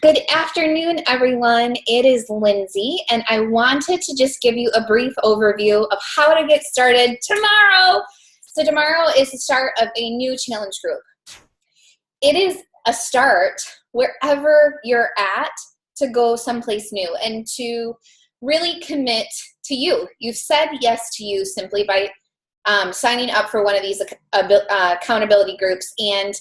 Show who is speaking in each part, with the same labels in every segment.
Speaker 1: Good afternoon, everyone. It is Lindsay, and I wanted to just give you a brief overview of how to get started tomorrow. So tomorrow is the start of a new challenge group. It is a start wherever you're at to go someplace new and to really commit to you. You've said yes to you simply by signing up for one of these accountability groups, and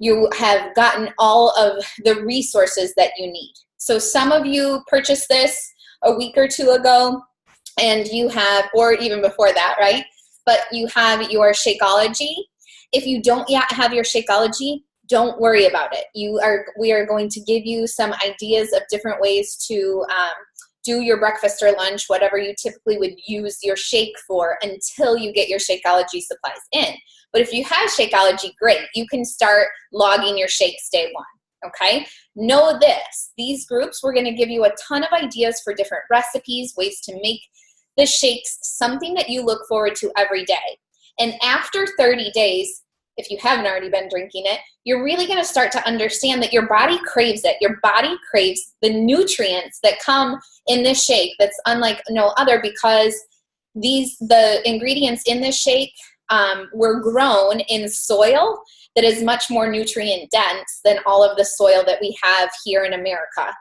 Speaker 1: you have gotten all of the resources that you need. So some of you purchased this a week or two ago, and you have, or even before that, right? But you have your Shakeology. If you don't yet have your Shakeology, don't worry about it. We are going to give you some ideas of different ways to do your breakfast or lunch, whatever you typically would use your shake for, until you get your Shakeology supplies in. But if you have Shakeology, great. You can start logging your shakes day one, okay? Know this. These groups, we're going to give you a ton of ideas for different recipes, ways to make the shakes something that you look forward to every day. And after 30 days, if you haven't already been drinking it, you're really going to start to understand that your body craves it. Your body craves the nutrients that come in this shake that's unlike no other, because the ingredients in this shake were grown in soil that is much more nutrient dense than all of the soil that we have here in America.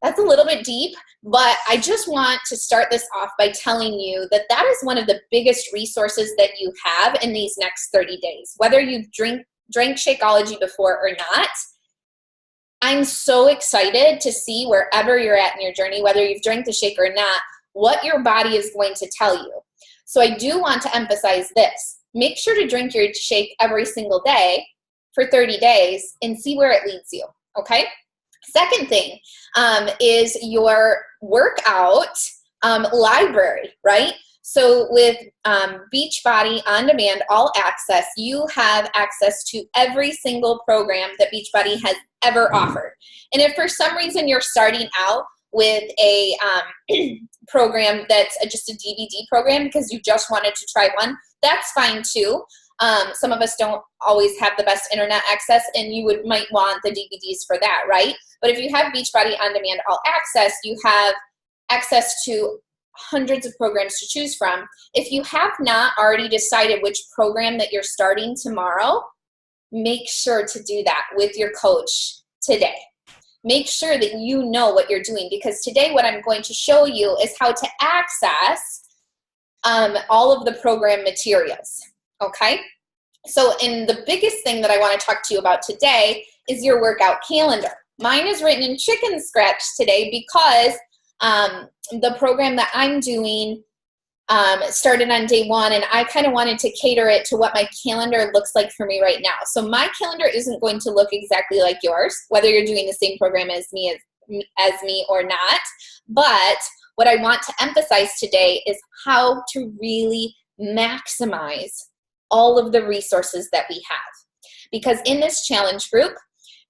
Speaker 1: That's a little bit deep, but I just want to start this off by telling you that that is one of the biggest resources that you have in these next 30 days. Whether you've drank Shakeology before or not, I'm so excited to see wherever you're at in your journey, whether you've drank the shake or not, what your body is going to tell you. So I do want to emphasize this. Make sure to drink your shake every single day for 30 days and see where it leads you, okay? Second thing is your workout library, right? So with Beachbody On Demand All Access, you have access to every single program that Beachbody has ever offered. And if for some reason you're starting out with a program that's just a DVD program because you just wanted to try one, that's fine too. Some of us don't always have the best internet access, and you might want the DVDs for that, right? But if you have Beachbody On Demand All Access, you have access to hundreds of programs to choose from. If you have not already decided which program that you're starting tomorrow, make sure to do that with your coach today. Make sure that you know what you're doing, because today what I'm going to show you is how to access all of the program materials, okay? So, and the biggest thing that I want to talk to you about today is your workout calendar. Mine is written in chicken scratch today because the program that I'm doing started on day one, and I kind of wanted to cater it to what my calendar looks like for me right now. So my calendar isn't going to look exactly like yours, whether you're doing the same program as me or not. But what I want to emphasize today is how to really maximize all of the resources that we have. Because in this challenge group,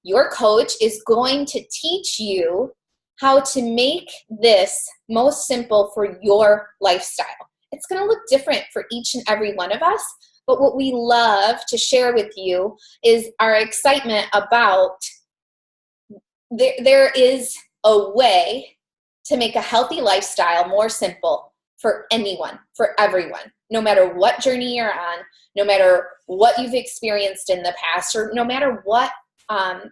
Speaker 1: your coach is going to teach you how to make this most simple for your lifestyle. It's going to look different for each and every one of us, but what we love to share with you is our excitement about there is a way to make a healthy lifestyle more simple for anyone, for everyone, no matter what journey you're on, no matter what you've experienced in the past, or no matter what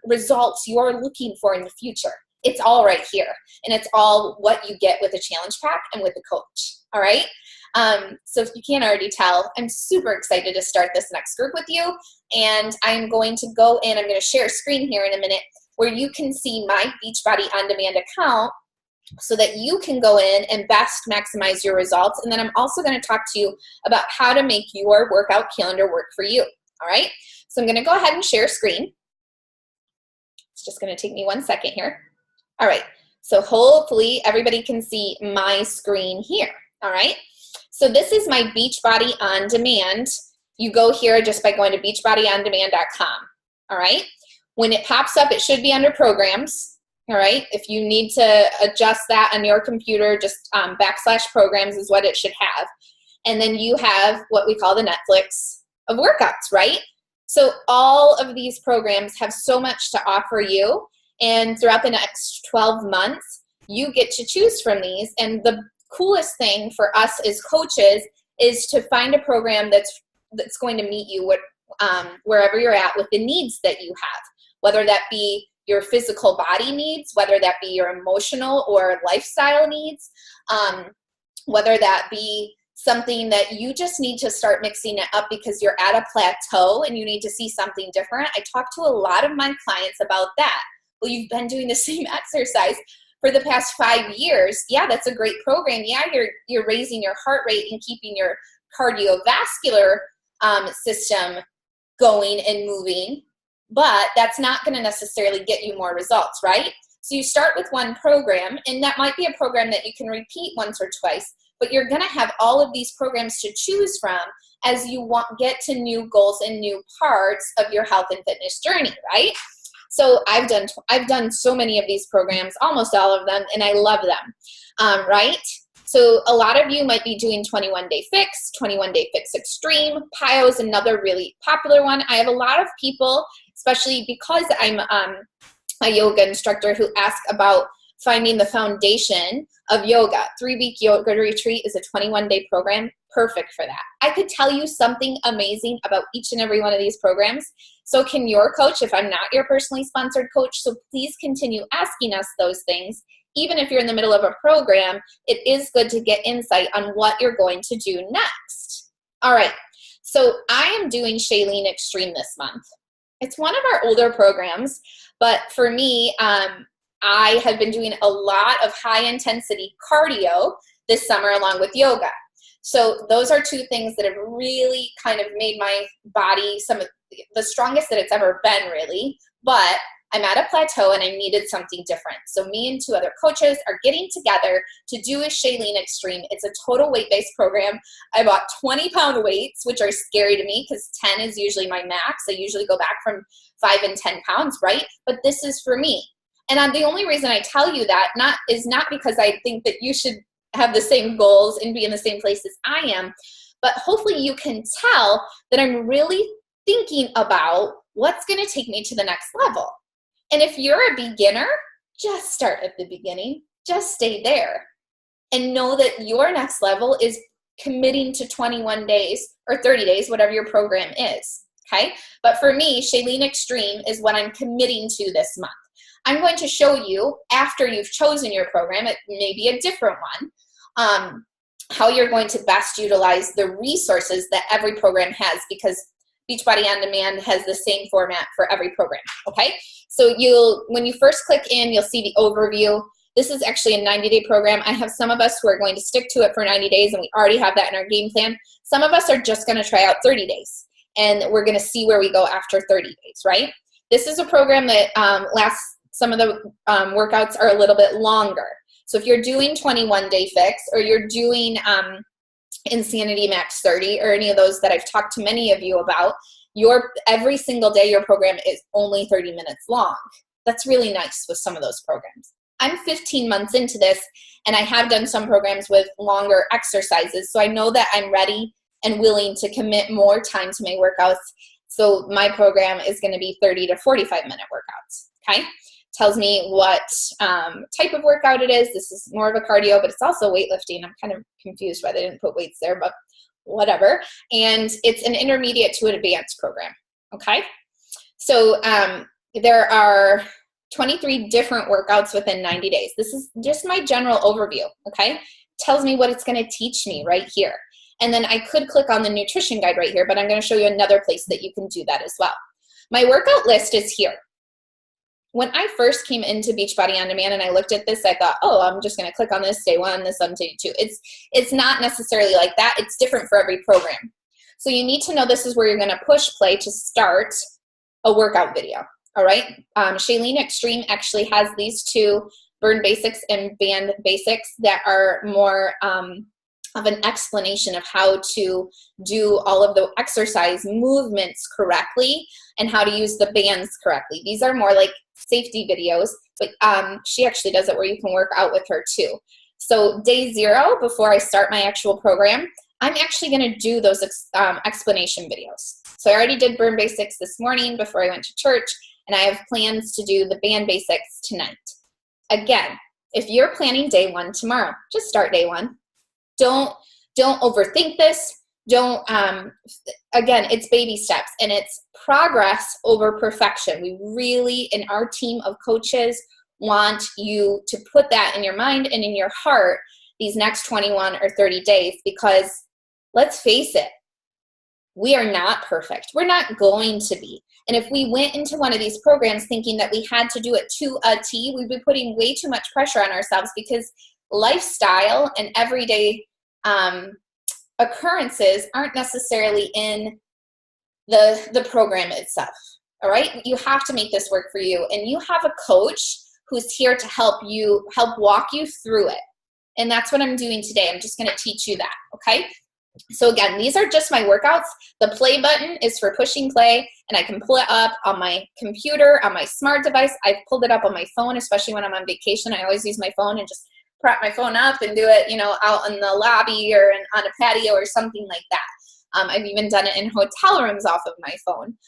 Speaker 1: results you're looking for in the future. It's all right here, and it's all what you get with a challenge pack and with a coach, all right? So if you can't already tell, I'm super excited to start this next group with you, and I'm going to go in, I'm going to share a screen here in a minute where you can see my Beachbody On Demand account so that you can go in and best maximize your results. And then I'm also going to talk to you about how to make your workout calendar work for you, all right? So I'm going to go ahead and share screen. It's just going to take me 1 second here. All right, so hopefully everybody can see my screen here, all right? So this is my Beachbody On Demand. You go here just by going to beachbodyondemand.com, all right? When it pops up, it should be under programs, all right? If you need to adjust that on your computer, just /programs is what it should have. And then you have what we call the Netflix of workouts, right? So all of these programs have so much to offer you, And throughout the next 12 months, you get to choose from these. And the coolest thing for us as coaches is to find a program that's going to meet you wherever you're at with the needs that you have, whether that be your physical body needs, whether that be your emotional or lifestyle needs, whether that be something that you just need to start mixing it up because you're at a plateau and you need to see something different. I talk to a lot of my clients about that. Well, you've been doing the same exercise for the past 5 years. Yeah, that's a great program. Yeah, you're raising your heart rate and keeping your cardiovascular system going and moving, but that's not going to necessarily get you more results, right? So you start with one program, and that might be a program that you can repeat once or twice, but you're going to have all of these programs to choose from as you get to new goals and new parts of your health and fitness journey, right? So I've done so many of these programs, almost all of them, and I love them, right? So a lot of you might be doing 21-day fix, 21-day fix extreme. PIO is another really popular one. I have a lot of people, especially because I'm a yoga instructor, who ask about finding the foundation of yoga. 3-week yoga retreat is a 21-day program, perfect for that. I could tell you something amazing about each and every one of these programs. So can your coach, if I'm not your personally sponsored coach. So please continue asking us those things. Even if you're in the middle of a program, it is good to get insight on what you're going to do next. All right, so I am doing Shakeology Extreme this month. It's one of our older programs, but for me, I have been doing a lot of high-intensity cardio this summer along with yoga. So those are two things that have really kind of made my body some of the strongest that it's ever been, really. But I'm at a plateau and I needed something different. So me and 2 other coaches are getting together to do a Shakeology Extreme. It's a total weight-based program. I bought 20-pound weights, which are scary to me because 10 is usually my max. I usually go back from 5 and 10 pounds, right? But this is for me. And the only reason I tell you that is not because I think that you should have the same goals and be in the same place as I am, but hopefully you can tell that I'm really thinking about what's going to take me to the next level. And if you're a beginner, just start at the beginning. Just stay there and know that your next level is committing to 21 days or 30 days, whatever your program is, okay? But for me, Shakeology Extreme is what I'm committing to this month. I'm going to show you, after you've chosen your program, it may be a different one, how you're going to best utilize the resources that every program has, because Beachbody On Demand has the same format for every program, okay? So when you first click in, you'll see the overview. This is actually a 90-day program. I have some of us who are going to stick to it for 90 days, and we already have that in our game plan. Some of us are just going to try out 30 days, and we're going to see where we go after 30 days, right? This is a program that lasts. Some of the workouts are a little bit longer. So if you're doing 21-day fix, or you're doing Insanity Max 30, or any of those that I've talked to many of you about, every single day your program is only 30 minutes long. That's really nice with some of those programs. I'm 15 months into this, and I have done some programs with longer exercises, so I know that I'm ready and willing to commit more time to my workouts. So my program is going to be 30 to 45-minute workouts, okay? Tells me what type of workout it is. This is more of a cardio, but it's also weightlifting. I'm kind of confused why they didn't put weights there, but whatever. And it's an intermediate to an advanced program, okay? So there are 23 different workouts within 90 days. This is just my general overview, okay? Tells me what it's going to teach me right here. And then I could click on the nutrition guide right here, but I'm going to show you another place that you can do that as well. My workout list is here. When I first came into Beachbody On Demand and I looked at this, I thought, oh, I'm just going to click on this day 1, this on day 2. It's not necessarily like that. It's different for every program. So you need to know this is where you're going to push play to start a workout video. All right. Shakeology Extreme actually has these 2, Burn Basics and Band Basics, that are more of an explanation of how to do all of the exercise movements correctly and how to use the bands correctly. These are more like safety videos, but she actually does it where you can work out with her too. So day 0, before I start my actual program, I'm actually going to do those explanation videos. So I already did Burn Basics this morning before I went to church, and I have plans to do the band basics tonight. Again, if you're planning day one tomorrow, just start day one. Don't overthink this. Don't, again, it's baby steps and it's progress over perfection. We really, in our team of coaches, want you to put that in your mind and in your heart these next 21 or 30 days, because let's face it, we are not perfect. We're not going to be. And if we went into one of these programs thinking that we had to do it to a T, we'd be putting way too much pressure on ourselves, because lifestyle and everyday occurrences aren't necessarily in the program itself. All right? You have to make this work for you. And you have a coach who's here to help walk you through it. And that's what I'm doing today. I'm just going to teach you that. Okay? So again, these are just my workouts. The play button is for pushing play, and I can pull it up on my computer, on my smart device. I've pulled it up on my phone, especially when I'm on vacation. I always use my phone and just prop my phone up and do it, out in the lobby or on a patio or something like that. I've even done it in hotel rooms off of my phone.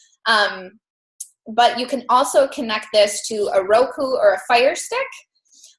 Speaker 1: But you can also connect this to a Roku or a Fire Stick.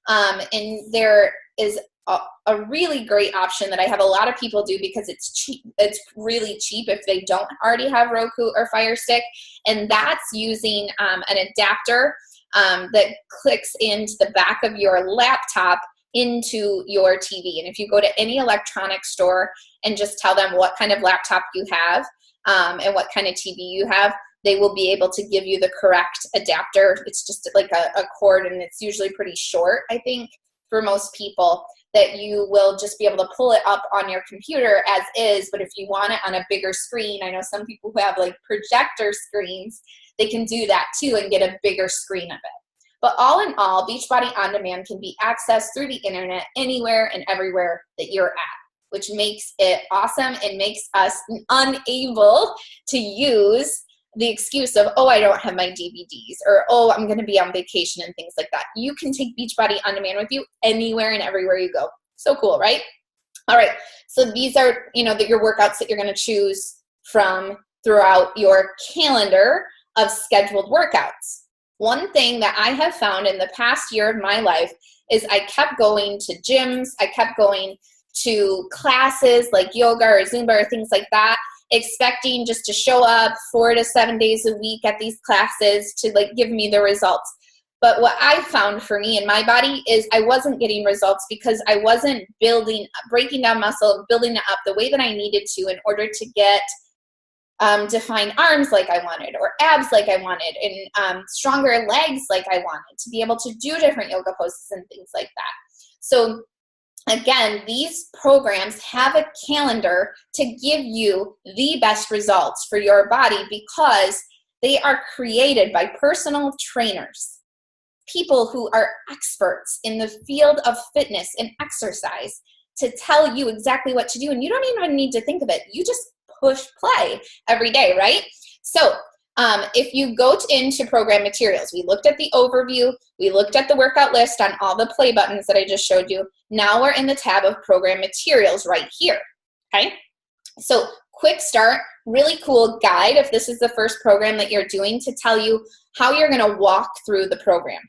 Speaker 1: And there is a really great option that I have a lot of people do because it's cheap. It's really cheap if they don't already have Roku or Fire Stick. And that's using an adapter that clicks into the back of your laptop into your TV. And if you go to any electronics store and just tell them what kind of laptop you have and what kind of TV you have, they will be able to give you the correct adapter. It's just like a cord, and it's usually pretty short, I think, for most people, that you will just be able to pull it up on your computer as is. But if you want it on a bigger screen, I know some people who have like projector screens, they can do that too and get a bigger screen of it. But all in all, Beachbody On Demand can be accessed through the internet anywhere and everywhere that you're at, which makes it awesome and makes us unable to use the excuse of, oh, I don't have my DVDs, or, oh, I'm going to be on vacation and things like that. You can take Beachbody On Demand with you anywhere and everywhere you go. So cool, right? All right. So these are, your workouts that you're going to choose from throughout your calendar of scheduled workouts. One thing that I have found in the past year of my life is I kept going to gyms. I kept going to classes like yoga or Zumba or things like that, expecting just to show up 4 to 7 days a week at these classes to give me the results. But what I found for me and my body is I wasn't getting results because I wasn't breaking down muscle, building it up the way that I needed to in order to get defined arms like I wanted, or abs like I wanted, and stronger legs like I wanted, to be able to do different yoga poses and things like that. So again, these programs have a calendar to give you the best results for your body because they are created by personal trainers, people who are experts in the field of fitness and exercise, to tell you exactly what to do. And you don't even need to think of it. You just push play every day, right? So if you go into program materials, we looked at the overview, we looked at the workout list on all the play buttons that I just showed you. Now we're in the tab of program materials right here, okay? So quick start, really cool guide if this is the first program that you're doing, to tell you how you're gonna walk through the program,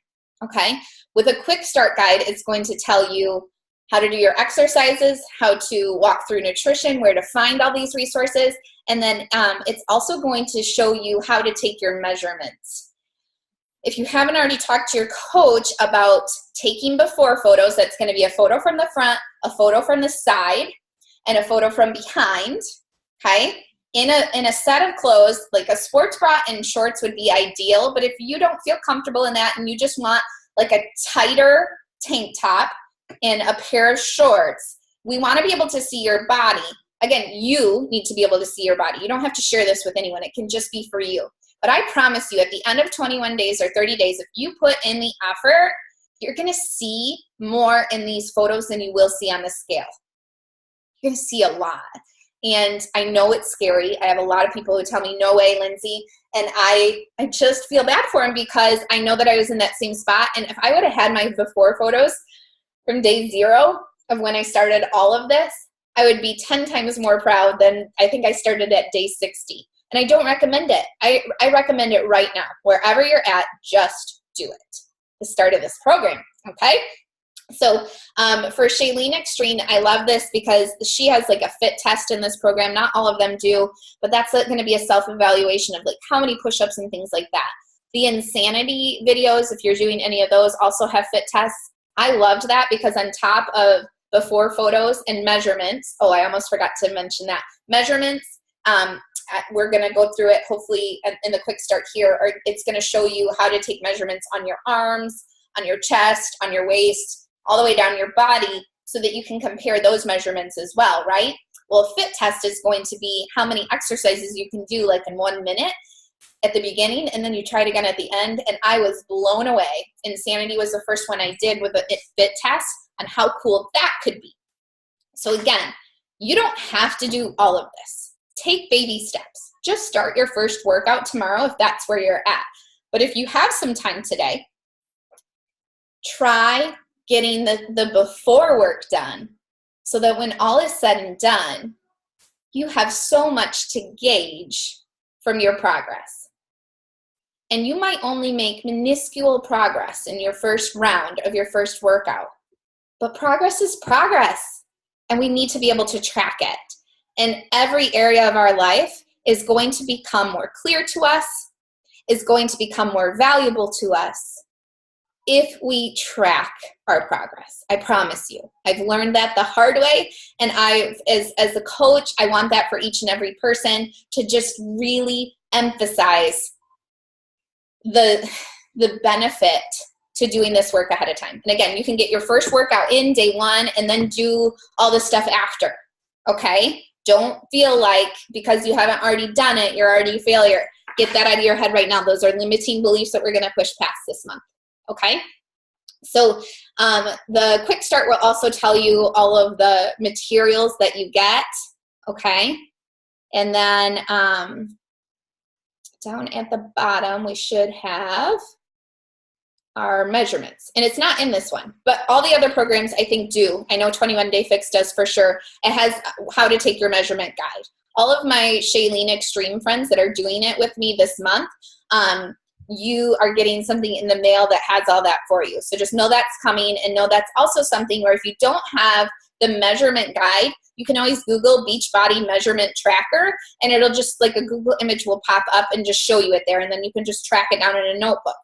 Speaker 1: okay? With a quick start guide, it's going to tell you how to do your exercises, how to walk through nutrition, where to find all these resources, and then it's also going to show you how to take your measurements. If you haven't already talked to your coach about taking before photos, that's going to be a photo from the front, a photo from the side, and a photo from behind, okay? In a set of clothes, like a sports bra and shorts would be ideal, but if you don't feel comfortable in that and you just want like a tighter tank top and a pair of shorts, we want to be able to see your body. Again, you need to be able to see your body. You don't have to share this with anyone. It can just be for you. But I promise you, at the end of 21 days or 30 days, if you put in the effort, you're going to see more in these photos than you will see on the scale. You're going to see a lot. And I know it's scary. I have a lot of people who tell me, no way, Lindsay. And I just feel bad for them because I know that I was in that same spot. And if I would have had my before photos from day 0 of when I started all of this, I would be 10 times more proud than I think I started at day 60. And I don't recommend it. I recommend it right now. Wherever you're at, just do it. The start of this program, okay? So for Shailene Extreme, I love this because she has like a fit test in this program. Not all of them do, but that's going to be a self-evaluation of like how many push-ups and things like that. The Insanity videos, if you're doing any of those, also have fit tests. I loved that because on top of before photos and measurements, oh, I almost forgot to mention that. Measurements, we're going to go through it hopefully in the quick start here. Or it's going to show you how to take measurements on your arms, on your chest, on your waist, all the way down your body so that you can compare those measurements as well, right? Well, a fit test is going to be how many exercises you can do like in 1 minute at the beginning, and then you try it again at the end, and I was blown away. Insanity was the first one I did with a fit test and how cool that could be. So again, you don't have to do all of this. Take baby steps. Just start your first workout tomorrow if that's where you're at. But if you have some time today, try getting the before work done so that when all is said and done, you have so much to gauge from your progress. And you might only make minuscule progress in your first round of your first workout, but progress is progress, and we need to be able to track it. And every area of our life is going to become more clear to us, is going to become more valuable to us if we track our progress. I promise you. I've learned that the hard way, and as a coach, I want that for each and every person to just really emphasize the benefit to doing this work ahead of time. And again, you can get your first workout in day 1 and then do all the stuff after, okay? Don't feel like because you haven't already done it, you're already a failure. Get that out of your head right now. Those are limiting beliefs that we're gonna push past this month. Okay, so the quick start will also tell you all of the materials that you get, okay? And then down at the bottom, we should have our measurements. And it's not in this one, but all the other programs I think do. I know 21 Day Fix does for sure. It has how to take your measurement guide. All of my Shailene Extreme friends that are doing it with me this month, you are getting something in the mail that has all that for you. So just know that's coming, and know that's also something where if you don't have the measurement guide, you can always Google Beachbody Measurement Tracker, and it'll just like a Google image will pop up and just show you it there, and then you can just track it down in a notebook.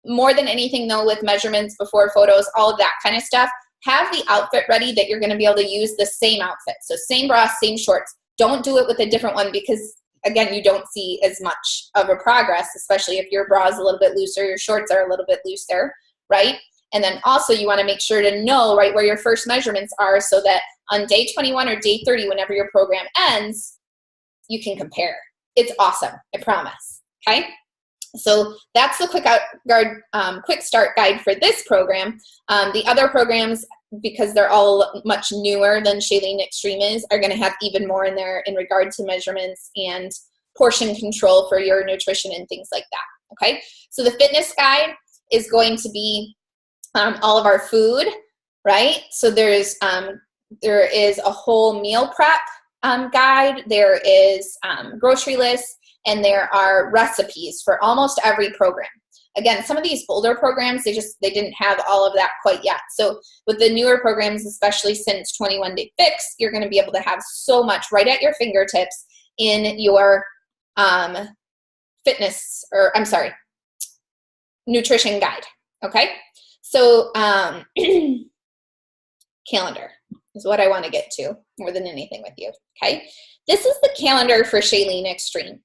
Speaker 1: More than anything though, with measurements, before photos, all of that kind of stuff, have the outfit ready that you're gonna be able to use the same outfit. So same bra, same shorts. Don't do it with a different one because again, you don't see as much of a progress, especially if your bra is a little bit looser, your shorts are a little bit looser, right? And then also you want to make sure to know right where your first measurements are so that on day 21 or day 30, whenever your program ends, you can compare. It's awesome, I promise, okay? So that's the quick start guide for this program. The other programs, because they're all much newer than Shailene Extreme is, are going to have even more in there in regard to measurements and portion control for your nutrition and things like that, okay? So the fitness guide is going to be all of our food, right? So there is a whole meal prep guide, there is grocery lists, and there are recipes for almost every program. Again, some of these older programs, they didn't have all of that quite yet. So with the newer programs, especially since 21 Day Fix, you're gonna be able to have so much right at your fingertips in your nutrition guide, okay? So calendar is what I wanna get to more than anything with you, okay? This is the calendar for Shailene Extreme.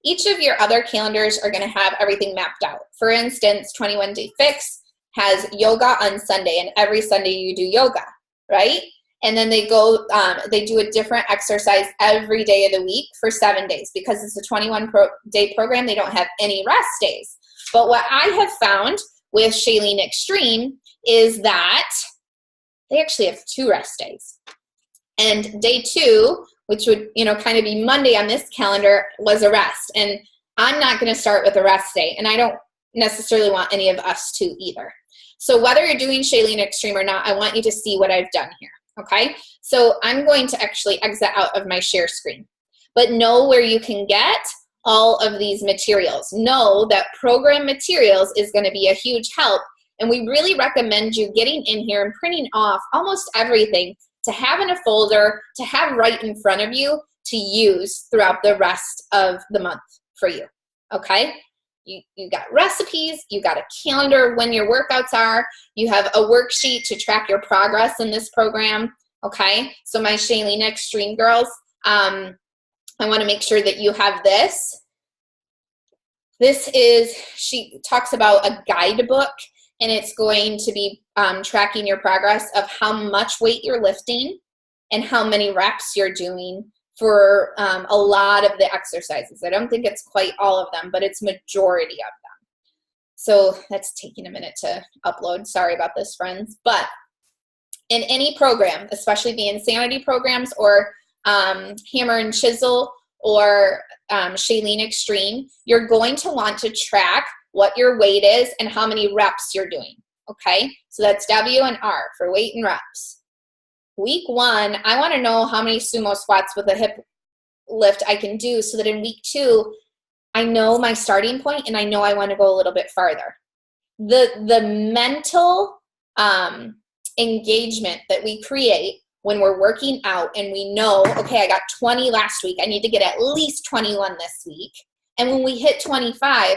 Speaker 1: Each of your other calendars are going to have everything mapped out. For instance, 21 Day Fix has yoga on Sunday, and every Sunday you do yoga, right? And then they do a different exercise every day of the week for 7 days. Because it's a 21-day program, they don't have any rest days. But what I have found with Shailene Extreme is that they actually have 2 rest days. And day 2, which would, kind of be Monday on this calendar, was a rest. And I'm not going to start with a rest day, and I don't necessarily want any of us to either. So whether you're doing Shailene Extreme or not, I want you to see what I've done here, okay? So I'm going to actually exit out of my share screen. but know where you can get all of these materials. Know that program materials is going to be a huge help, and we really recommend you getting in here and printing off almost everything to have in a folder, to have right in front of you to use throughout the rest of the month for you, okay? You got recipes, you got a calendar when your workouts are, you have a worksheet to track your progress in this program, okay? So my Shakeology Extreme girls, I want to make sure that you have this. This is, she talks about a guidebook, and it's going to be tracking your progress of how much weight you're lifting and how many reps you're doing for a lot of the exercises. I don't think it's quite all of them, but it's majority of them. So that's taking a minute to upload. Sorry about this, friends. But in any program, especially the Insanity programs or Hammer and Chisel or Shakeology Extreme, you're going to want to track what your weight is and how many reps you're doing, okay? So that's W and R for weight and reps. Week 1, I want to know how many sumo squats with a hip lift I can do so that in week 2, I know my starting point and I know I want to go a little bit farther. The mental engagement that we create when we're working out and we know, okay, I got 20 last week, I need to get at least 21 this week. And when we hit 25,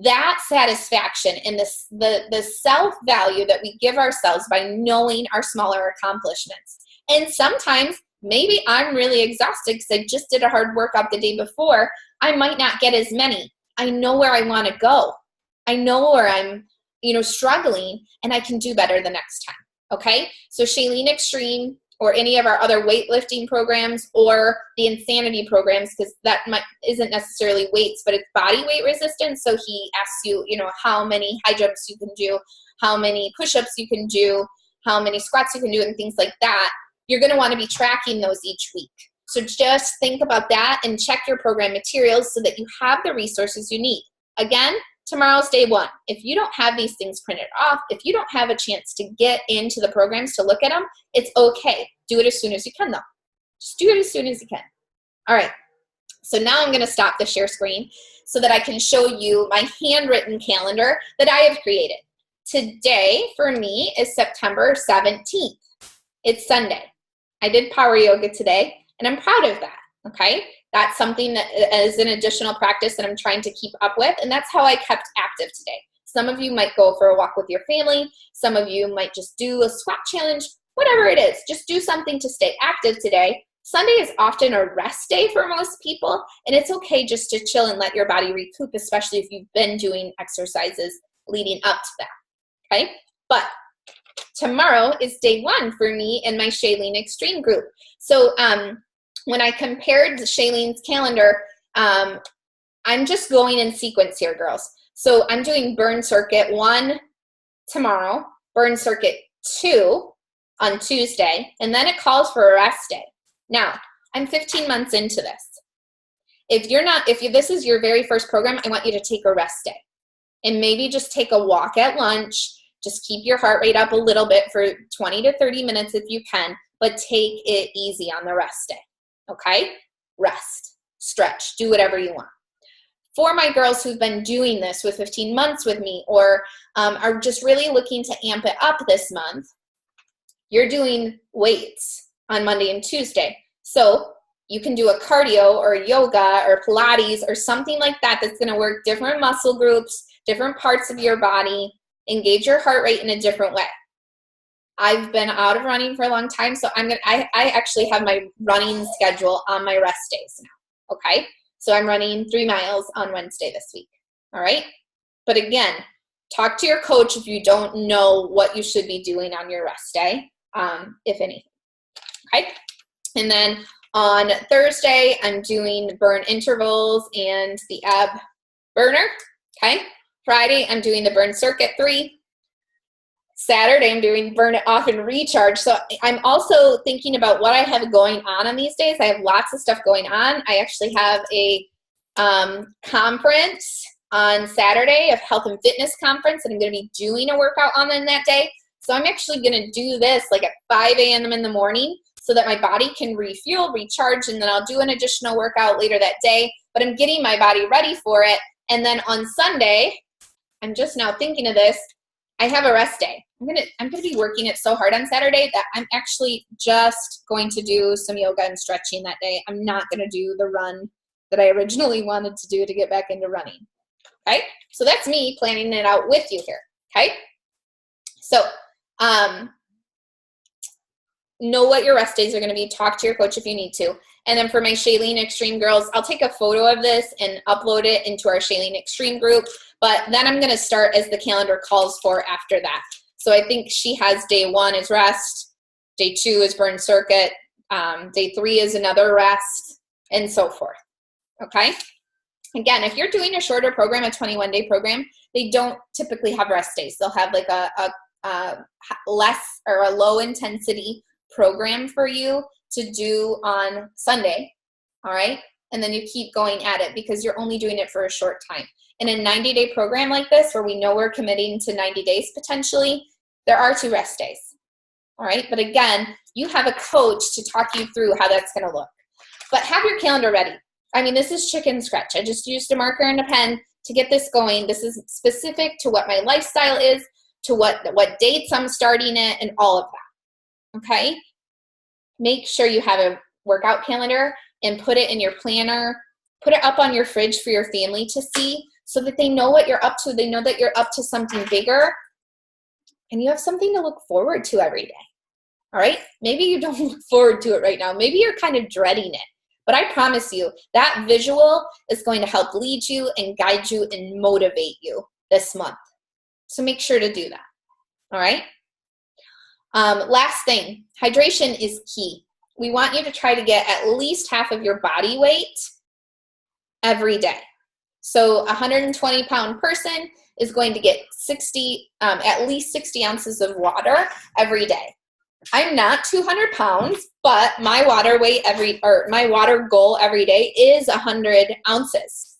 Speaker 1: that satisfaction and the self-value that we give ourselves by knowing our smaller accomplishments. And sometimes maybe I'm really exhausted because I just did a hard workout the day before. I might not get as many. I know where I want to go. I know where I'm, struggling, and I can do better the next time. Okay? So Shakeology Extreme or any of our other weightlifting programs or the Insanity programs, because that isn't necessarily weights, but it's body weight resistance. So he asks you, how many high jumps you can do, how many push-ups you can do, how many squats you can do, and things like that. You're going to want to be tracking those each week. So just think about that and check your program materials so that you have the resources you need. Again, tomorrow's day 1. If you don't have these things printed off, if you don't have a chance to get into the programs to look at them, it's okay. Do it as soon as you can, though. Just do it as soon as you can. All right. So now I'm going to stop the share screen so that I can show you my handwritten calendar that I have created. Today, for me, is September 17th. It's Sunday. I did power yoga today, and I'm proud of that, okay? That's something that is an additional practice that I'm trying to keep up with, and that's how I kept active today. Some of you might go for a walk with your family. Some of you might just do a squat challenge, whatever it is. Just do something to stay active today. Sunday is often a rest day for most people, and it's okay just to chill and let your body recoup, especially if you've been doing exercises leading up to that, okay? But tomorrow is day 1 for me in my Shakeology Extreme group. So when I compared the Shakelene's calendar, I'm just going in sequence here, girls. So I'm doing Burn Circuit 1 tomorrow, Burn Circuit 2 on Tuesday, and then it calls for a rest day. Now, I'm 15 months into this. If this is your very first program, I want you to take a rest day. And maybe just take a walk at lunch. Just keep your heart rate up a little bit for 20 to 30 minutes if you can, but take it easy on the rest day, okay? Rest, stretch, do whatever you want. For my girls who've been doing this with 15 months with me or are just really looking to amp it up this month, you're doing weights on Monday and Tuesday. So you can do a cardio or yoga or Pilates or something like that that's going to work different muscle groups, different parts of your body, engage your heart rate in a different way. I've been out of running for a long time, so I actually have my running schedule on my rest days now, okay? So I'm running 3 miles on Wednesday this week, all right? But again, talk to your coach if you don't know what you should be doing on your rest day, if anything, okay? And then on Thursday, I'm doing burn intervals and the ab burner, okay? Friday, I'm doing the burn circuit 3. Saturday, I'm doing burn it off and recharge. So I'm also thinking about what I have going on these days. I have lots of stuff going on. I actually have a conference on Saturday, a health and fitness conference, and I'm going to be doing a workout on them that day. So I'm actually going to do this like at 5 a.m. in the morning so that my body can refuel, recharge, and then I'll do an additional workout later that day. But I'm getting my body ready for it. And then on Sunday, I'm just now thinking of this, I have a rest day. I'm gonna be working it so hard on Saturday that I'm actually just going to do some yoga and stretching that day. I'm not gonna do the run that I originally wanted to do to get back into running. Okay, so that's me planning it out with you here. Okay, so know what your rest days are going to be. Talk to your coach if you need to. And then for my Shailene Extreme girls, I'll take a photo of this and upload it into our Shailene Extreme group. But then I'm going to start as the calendar calls for after that. So I think she has day 1 is rest, day 2 is burn circuit, day 3 is another rest, and so forth. Okay? Again, if you're doing a shorter program, a 21-day program, they don't typically have rest days. They'll have like a less or a low intensity program for you to do on Sunday, all right? And then you keep going at it because you're only doing it for a short time. In a 90-day program like this, where we know we're committing to 90 days potentially, there are 2 rest days, all right? But again, you have a coach to talk you through how that's gonna look. But have your calendar ready. I mean, this is chicken scratch. I just used a marker and a pen to get this going. This is specific to what my lifestyle is, to what dates I'm starting it, and all of that, okay? Make sure you have a workout calendar and put it in your planner. Put it up on your fridge for your family to see so that they know what you're up to. They know that you're up to something bigger, and you have something to look forward to every day, all right? Maybe you don't look forward to it right now. Maybe you're kind of dreading it. But I promise you, that visual is going to help lead you and guide you and motivate you this month. So make sure to do that, all right? Last thing, hydration is key. We want you to try to get at least half of your body weight every day. So a 120-pound person is going to get at least 60 ounces of water every day. I'm not 200 pounds, but my water my water goal every day is 100 ounces.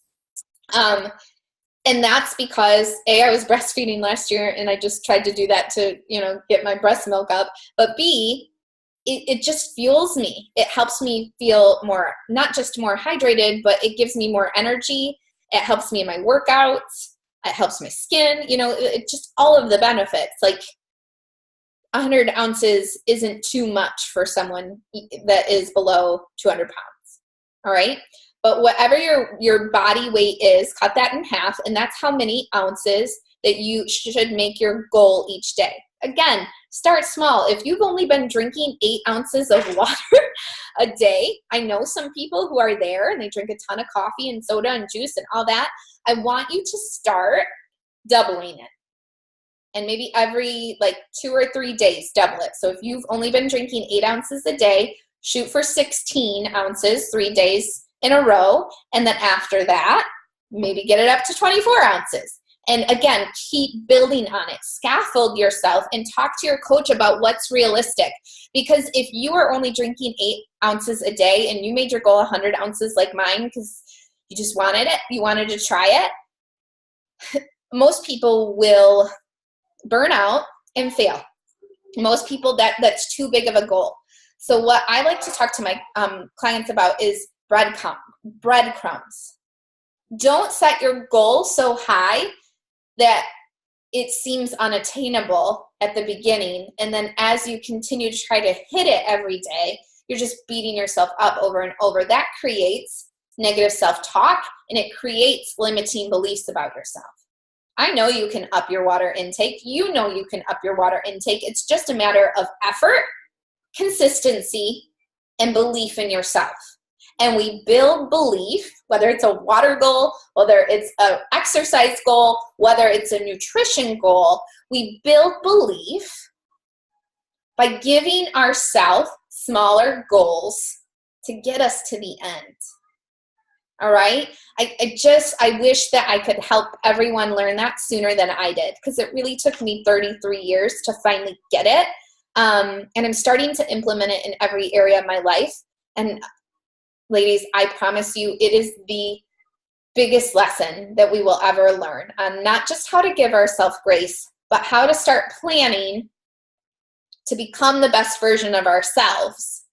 Speaker 1: And that's because I was breastfeeding last year and I just tried to do that to, get my breast milk up. But B, it just fuels me. It helps me feel more, not just more hydrated, but it gives me more energy. It helps me in my workouts. It helps my skin, it just all of the benefits. Like 100 ounces isn't too much for someone that is below 200 pounds. All right. But whatever your body weight is, cut that in half, and that's how many ounces that you should make your goal each day. Again, start small. If you've only been drinking 8 ounces of water a day, I know some people who are there and they drink a ton of coffee and soda and juice and all that. I want you to start doubling it. And maybe every 2 or 3 days, double it. So if you've only been drinking 8 ounces a day, shoot for 16 ounces 3 days in a row. And then after that, maybe get it up to 24 ounces. And again, keep building on it. Scaffold yourself and talk to your coach about what's realistic. Because if you are only drinking 8 ounces a day and you made your goal 100 ounces like mine because you just wanted it, you wanted to try it, most people will burn out and fail. Most people, that's too big of a goal. So what I like to talk to my clients about is breadcrumbs. Don't set your goal so high that it seems unattainable at the beginning. And then as you continue to try to hit it every day, you're just beating yourself up over and over. That creates negative self-talk and it creates limiting beliefs about yourself. I know you can up your water intake. You know you can up your water intake. It's just a matter of effort, consistency, and belief in yourself. And we build belief, whether it's a water goal, whether it's an exercise goal, whether it's a nutrition goal, we build belief by giving ourselves smaller goals to get us to the end. All right? I wish that I could help everyone learn that sooner than I did, because it really took me 33 years to finally get it. And I'm starting to implement it in every area of my life. And ladies, I promise you, it is the biggest lesson that we will ever learn on not just how to give ourselves grace, but how to start planning to become the best version of ourselves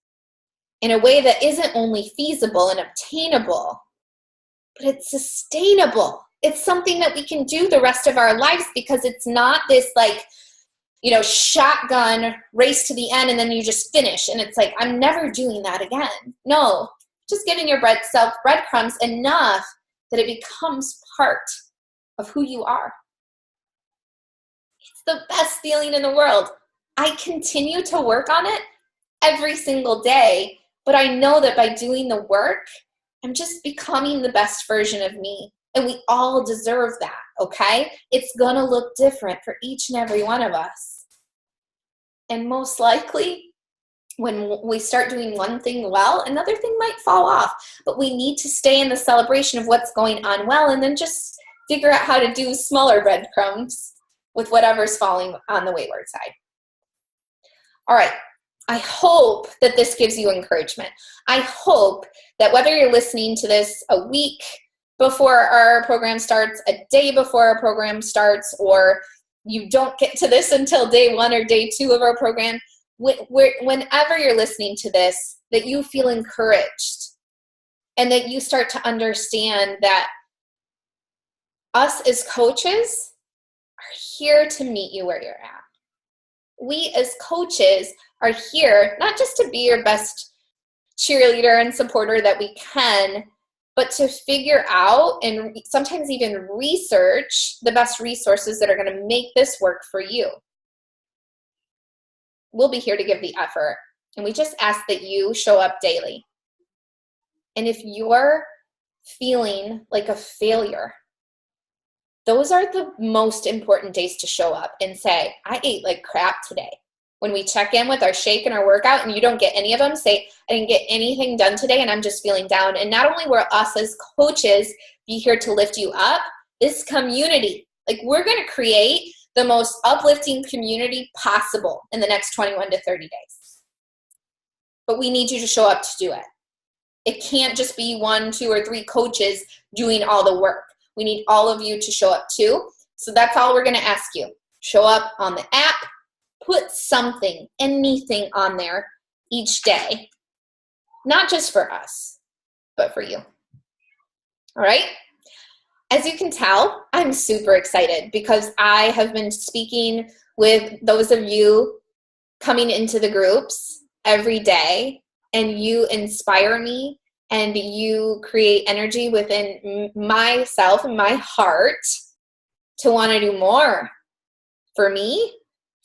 Speaker 1: in a way that isn't only feasible and obtainable, but it's sustainable. It's something that we can do the rest of our lives, because it's not this like, you know, shotgun race to the end and then you just finish. And it's like, I'm never doing that again. No, just giving your self breadcrumbs enough that it becomes part of who you are. It's the best feeling in the world. I continue to work on it every single day, but I know that by doing the work, I'm just becoming the best version of me. And we all deserve that, okay? It's gonna look different for each and every one of us. And most likely, when we start doing one thing well, another thing might fall off. But we need to stay in the celebration of what's going on well, and then just figure out how to do smaller breadcrumbs with whatever's falling on the wayward side. All right. I hope that this gives you encouragement. I hope that whether you're listening to this a week before our program starts, a day before our program starts, or you don't get to this until day 1 or day 2 of our program, whenever you're listening to this, that you feel encouraged and that you start to understand that us as coaches are here to meet you where you're at. We as coaches are here not just to be your best cheerleader and supporter that we can, but to figure out and sometimes even research the best resources that are going to make this work for you. We'll be here to give the effort, and we just ask that you show up daily. And if you're feeling like a failure, those are the most important days to show up and say, I ate like crap today. When we check in with our shake and our workout and you don't get any of them, say, I didn't get anything done today and I'm just feeling down. And not only will us as coaches be here to lift you up, this community, like we're going to create the most uplifting community possible in the next 21 to 30 days. But we need you to show up to do it. It can't just be 1, 2, or 3 coaches doing all the work. We need all of you to show up too. So that's all we're going to ask you. Show up on the app. Put something, anything on there each day. Not just for us, but for you. All right? As you can tell, I'm super excited because I have been speaking with those of you coming into the groups every day, and you inspire me and you create energy within myself and my heart to want to do more for me,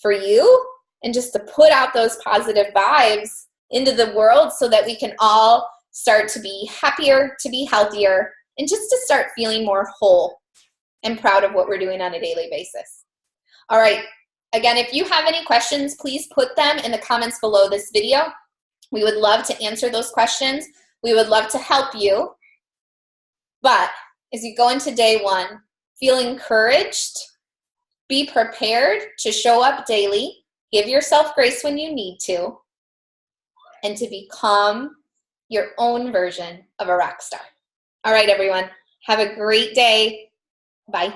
Speaker 1: for you, and just to put out those positive vibes into the world so that we can all start to be happier, to be healthier, and just to start feeling more whole and proud of what we're doing on a daily basis. All right. Again, if you have any questions, please put them in the comments below this video. We would love to answer those questions. We would love to help you. But as you go into day 1, feel encouraged. Be prepared to show up daily. Give yourself grace when you need to. And to become your own version of a rock star. All right, everyone. Have a great day. Bye.